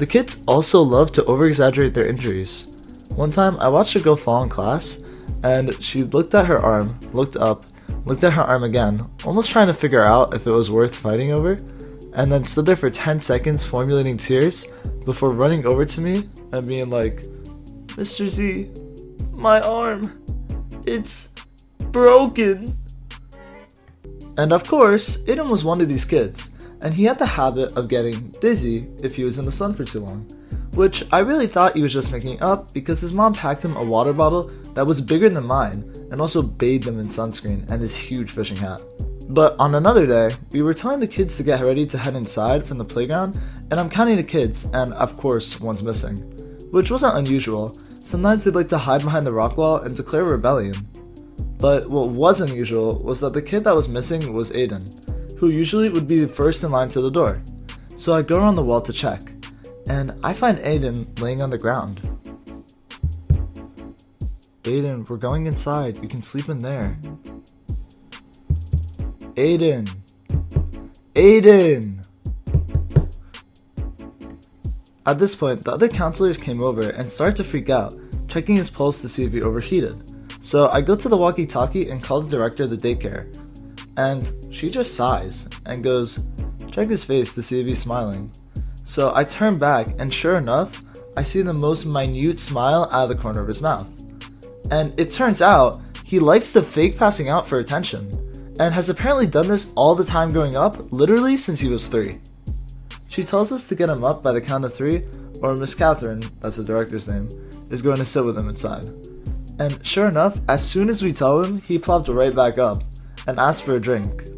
The kids also love to over-exaggerate their injuries. One time, I watched a girl fall in class, and she looked at her arm, looked up, looked at her arm again, almost trying to figure out if it was worth fighting over, and then stood there for 10 seconds formulating tears before running over to me and being like, "Mr. Z, my arm, it's broken." And of course, Aiden was one of these kids, and he had the habit of getting dizzy if he was in the sun for too long, which I really thought he was just making up because his mom packed him a water bottle that was bigger than mine and also bathed him in sunscreen and his huge fishing hat. But on another day, we were telling the kids to get ready to head inside from the playground, and I'm counting the kids, and of course, one's missing. Which wasn't unusual. Sometimes they'd like to hide behind the rock wall and declare rebellion. But what was unusual was that the kid that was missing was Aiden, who usually would be the first in line to the door. So I go around the wall to check, and I find Aiden laying on the ground. "Aiden, we're going inside. You can sleep in there." Aiden! Aiden! At this point, the other counselors came over and started to freak out, checking his pulse to see if he overheated. So I go to the walkie-talkie and call the director of the daycare, and she just sighs and goes, "Check his face to see if he's smiling." So I turn back, and sure enough, I see the most minute smile out of the corner of his mouth. And it turns out, he likes to fake passing out for attention, and has apparently done this all the time growing up, literally since he was 3. She tells us to get him up by the count of 3, or Miss Catherine, that's the director's name, is going to sit with him inside. And sure enough, as soon as we tell him, he plopped right back up and asked for a drink.